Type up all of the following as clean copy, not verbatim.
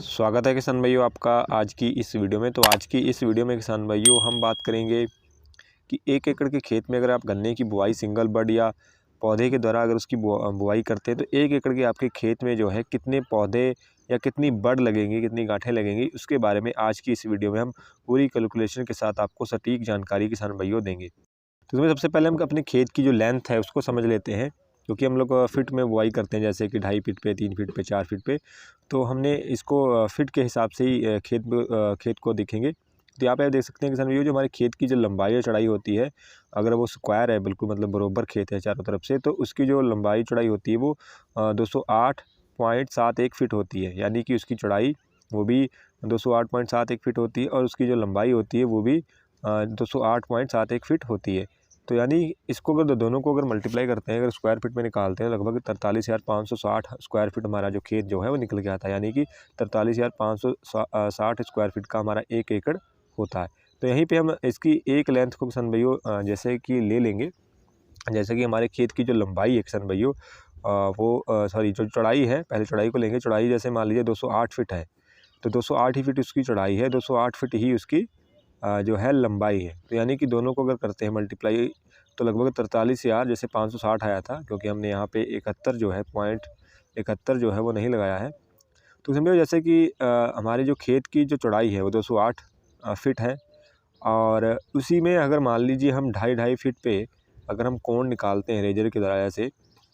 स्वागत है किसान भाइयों आपका आज की इस वीडियो में। तो आज की इस वीडियो में किसान भाइयों हम बात करेंगे कि 1 एकड़ के खेत में अगर आप गन्ने की बुआई सिंगल बड या पौधे के द्वारा अगर उसकी बुआई करते हैं तो 1 एकड़ के आपके खेत में जो है कितने पौधे या कितनी बड लगेंगी, कितनी गांठें लगेंगी, उसके बारे में आज की इस वीडियो में हम पूरी कैलकुलेशन के साथ आपको सटीक जानकारी किसान भाइयों देंगे। तो इसमें सबसे पहले हम अपने खेत की जो लेंथ है उसको समझ लेते हैं, क्योंकि हम लोग फिट में बुआई करते हैं, जैसे कि 2.5 फीट पे, 3 फीट पे, 4 फीट पे। तो हमने इसको फिट के हिसाब से ही खेत को देखेंगे। तो यहाँ पे आप देख सकते हैं किसान भैया, जो हमारे खेत की जो लंबाई और चौड़ाई होती है, अगर वो स्क्वायर है, बिल्कुल मतलब बरोबर खेत है चारों तरफ से, तो उसकी जो लंबाई चौड़ाई होती है वो 208.71 फीट होती है। यानी कि उसकी चौड़ाई वो भी 208.71 फीट होती है और उसकी जो लंबाई होती है वो भी 208.71 फीट होती है। तो यानी इसको अगर दोनों को अगर मल्टीप्लाई करते हैं, अगर स्क्वायर फीट में निकालते हैं, लगभग 43,560 स्क्वायर फीट हमारा जो खेत जो है वो निकल के आता है। यानी कि 43,560 स्क्वायर फीट का हमारा 1 एकड़ होता है। तो यहीं पे हम इसकी एक लेंथ को किसान भाइयों जैसे कि ले लेंगे, जैसे कि हमारे खेत की जो लंबाई है किसान भाइयों जो चौड़ाई है, पहले चौड़ाई को लेंगे। चौड़ाई जैसे मान लीजिए 208 फीट है, तो 208 ही फीट उसकी चौड़ाई है, 208 फीट ही उसकी जो है लंबाई है। तो यानी कि दोनों को अगर करते हैं मल्टीप्लाई तो लगभग 43,000 जैसे 560 आया था, क्योंकि हमने यहाँ पे 71 जो है 0.71 जो है वो नहीं लगाया है। तो समझो जैसे कि हमारे जो खेत की जो चौड़ाई है वो 208 फीट है, और उसी में अगर मान लीजिए हम 2.5 फीट पे अगर हम कोण निकालते हैं रेजर के द्वारा,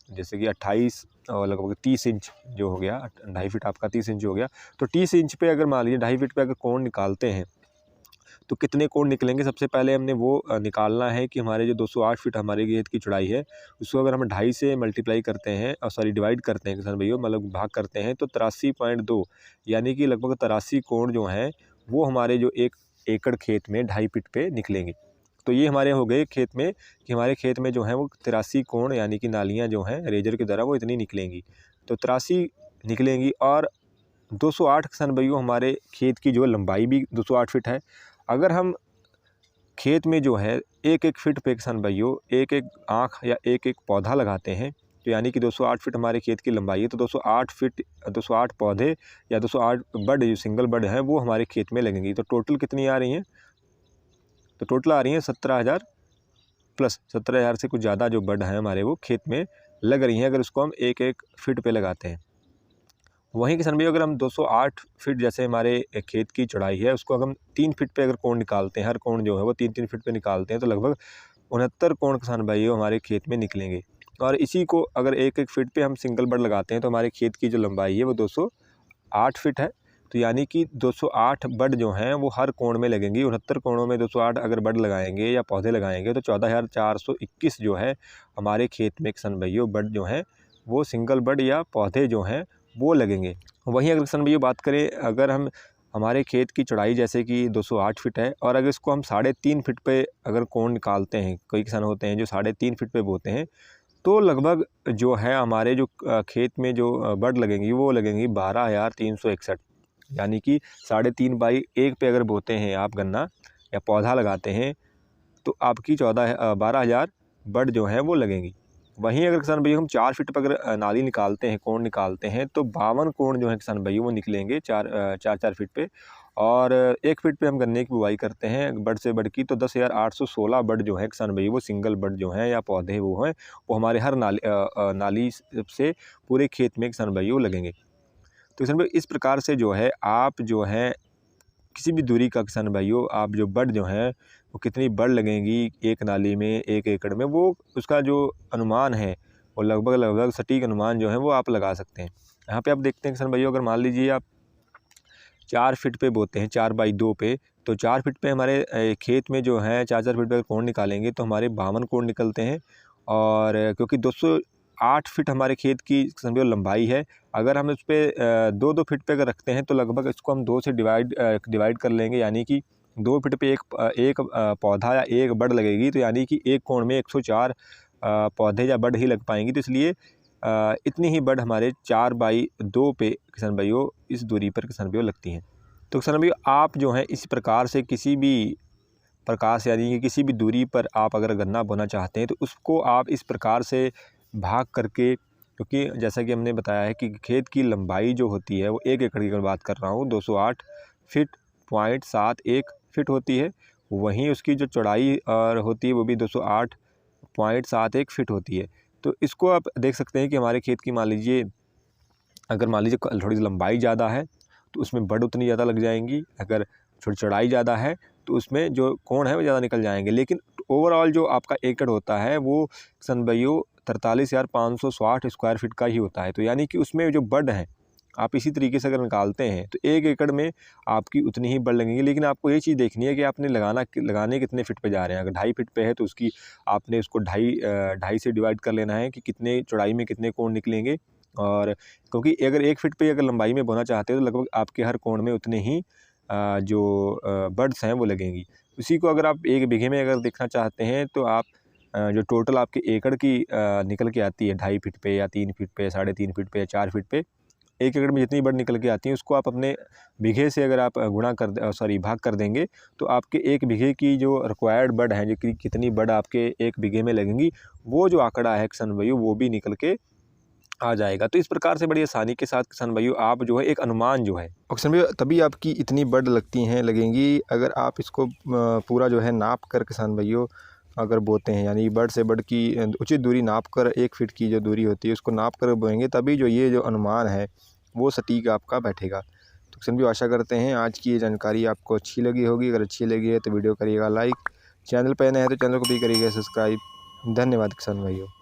जैसे कि 28 और लगभग 30 इंच जो हो गया, 2.5 फीट आपका 30 इंच हो गया। तो 30 इंच पे अगर मान लीजिए 2.5 फीट पे अगर कोण निकालते हैं तो कितने कोण निकलेंगे। सबसे पहले हमने वो निकालना है कि हमारे जो 208 फीट हमारे खेत की चौड़ाई है, उसको अगर हम 2.5 से मल्टीप्लाई करते हैं डिवाइड करते हैं किसान भैया, मतलब भाग करते हैं, तो 83.2 यानी कि लगभग 83 कोण जो हैं वो हमारे जो 1 एकड़ खेत में 2.5 फीट पे निकलेंगे। तो ये हमारे हो गए खेत में कि हमारे खेत में जो है वो 83 कोण यानी कि नालियाँ जो हैं रेजर के द्वारा वो इतनी निकलेंगी। तो 83 निकलेंगी, और 208 किसान भाइयों हमारे खेत की जो लंबाई भी 208 फीट है। अगर हम खेत में जो है 1-1 फीट पे किसान भाइयों 1-1 आँख या 1-1 पौधा लगाते हैं, तो यानी कि 208 फीट हमारे खेत की लंबाई है, तो 208 फीट 208 पौधे या 208 बड जो सिंगल बड हैं वो हमारे खेत में लगेंगी। तो टोटल कितनी आ रही हैं, तो टोटल आ रही हैं 17,000 प्लस 17,000 से कुछ ज़्यादा जो बड हैं हमारे वो खेत में लग रही हैं, अगर उसको हम 1-1 फीट पे लगाते हैं। वहीं किसान भैया, अगर हम 208 फीट जैसे हमारे खेत की चौड़ाई है, उसको अगर हम 3 फीट पे अगर कोण निकालते हैं, हर कोण जो है वो 3-3 फीट पे निकालते हैं, तो लगभग 69 कोण किसान भाइयों हमारे खेत में निकलेंगे। और इसी को अगर 1-1 फीट पे हम सिंगल बड लगाते हैं तो हमारे खेत की जो लंबाई है वो 208 फीट है। तो यानी कि 208 बड जो हैं वो हर कोण में लगेंगी। 69 कोणों में 208 अगर बड लगाएंगे या पौधे लगाएंगे तो 14,421 जो है हमारे खेत में किसान भाइयों बड जो हैं वो सिंगल बड या पौधे जो हैं वो लगेंगे। वहीं अगर किसान भैया बात करें, अगर हम हमारे खेत की चौड़ाई जैसे कि 208 फीट है, और अगर इसको हम 3.5 फीट पे अगर कोण निकालते हैं, कई किसान होते हैं जो 3.5 फीट पे बोते हैं, तो लगभग जो है हमारे जो खेत में जो बड लगेंगी वो लगेंगी 12,361। यानी कि 3.5 बाई 1 पे अगर बोते हैं आप गन्ना या पौधा लगाते हैं तो आपकी 12,000 बड जो हैं वो लगेंगी। वहीं अगर किसान भैया हम 4 फीट पर अगर नाली निकालते हैं, कोण निकालते हैं, तो 52 कोण जो है किसान भैया वो निकलेंगे 4 फीट पे। और 1 फीट पे हम गन्ने की बुआई करते हैं बड से बड की, तो 10,816 बड जो है किसान भैया वो सिंगल बड जो हैं या पौधे वो हैं वो हमारे हर नाली से पूरे खेत में किसान भैया वो लगेंगे। तो किसान भाई इस प्रकार से जो है आप जो है किसी भी दूरी का किसान भाइयों आप जो बड जो हैं वो कितनी बड लगेंगी एक नाली में 1 एकड़ में, वो उसका जो अनुमान है वो लगभग सटीक अनुमान जो है वो आप लगा सकते हैं। यहाँ पे आप देखते हैं किसान भाइयों, अगर मान लीजिए आप 4 फीट पे बोते हैं, 4 बाई 2 पे, तो 4 फीट पे हमारे खेत में जो है 4-4 फीट पे कोण निकालेंगे तो हमारे 52 कोण निकलते हैं। और क्योंकि 208 फीट हमारे खेत की समझो लंबाई है, अगर हम उस पर 2-2 फीट पे अगर रखते हैं तो लगभग इसको हम 2 से डिवाइड कर लेंगे। यानी कि 2 फीट पे एक पौधा या एक बड लगेगी, तो यानी कि एक कोण में 104 पौधे या बड ही लग पाएंगी। तो इसलिए इतनी ही बड हमारे 4 बाई 2 पे किसान भाइयों इस दूरी पर किसान भाइयों लगती हैं। तो किसान भाइयों आप जो है इस प्रकार से किसी भी प्रकार से यानी कि किसी भी दूरी पर आप अगर गन्ना बोना चाहते हैं तो उसको आप इस प्रकार से भाग करके क्योंकि जैसा कि हमने बताया है कि खेत की लंबाई जो होती है वो 1 एकड़ की अगर बात कर रहा हूँ 208 फिट पॉइंट 71 फिट होती है। वहीं उसकी जो चौड़ाई और होती है वो भी 208.71 फिट होती है। तो इसको आप देख सकते हैं कि हमारे खेत की मान लीजिए थोड़ी सी लंबाई ज़्यादा है तो उसमें बड़ उतनी ज़्यादा लग जाएंगी, अगर थोड़ी चौड़ाई ज़्यादा है तो उसमें जो कोण है वो ज़्यादा निकल जाएंगे। लेकिन ओवरऑल जो आपका एकड़ होता है वो किसान भाइयों 43,560 स्क्वायर फीट का ही होता है। तो यानी कि उसमें जो बड है आप इसी तरीके से अगर निकालते हैं तो 1 एकड़ में आपकी उतनी ही बड़ लगेंगी। लेकिन आपको ये चीज़ देखनी है कि आपने लगाने कितने फिट पे जा रहे हैं। अगर 2.5 फिट पे है तो उसकी आपने उसको 2.5 से डिवाइड कर लेना है कि कितने चौड़ाई में कितने कोण निकलेंगे। और क्योंकि अगर 1 फिट पे अगर लंबाई में बोना चाहते हो तो लगभग आपके हर कोण में उतने ही बड्स हैं वो लगेंगी। उसी को अगर आप 1 बीघे में अगर देखना चाहते हैं तो आप जो टोटल आपके एकड़ की निकल के आती है 2.5 फिट पे या 3 फिट पे, 3.5 फिट पे या 4 फिट पे, 1 एकड़ में जितनी बड़ निकल के आती है उसको आप अपने बीघे से अगर आप भाग कर देंगे तो आपके 1 बीघे की जो रिक्वायर्ड बड़ है, जो कि कितनी बड़ आपके 1 बीघे में लगेंगी, वो जो आंकड़ा है किसान भाइयों वो भी निकल के आ जाएगा। तो इस प्रकार से बड़ी आसानी के साथ किसान भाइयों आप जो है एक अनुमान जो है और किसान भाइयों तभी आपकी इतनी बड़ लगेंगी अगर आप इसको पूरा जो है नाप कर किसान भाइयों अगर बोते हैं, यानी बड़ से बड़ की उचित दूरी नाप कर 1 फीट की जो दूरी होती है उसको नाप कर बोएंगे, तभी जो ये जो अनुमान है वो सटीक आपका बैठेगा। तो किसान भाइयों आशा करते हैं आज की ये जानकारी आपको अच्छी लगी होगी। अगर अच्छी लगी है तो वीडियो करिएगा लाइक, चैनल पर नए हैं तो चैनल को भी करिएगा सब्सक्राइब। धन्यवाद किसान भाइयों।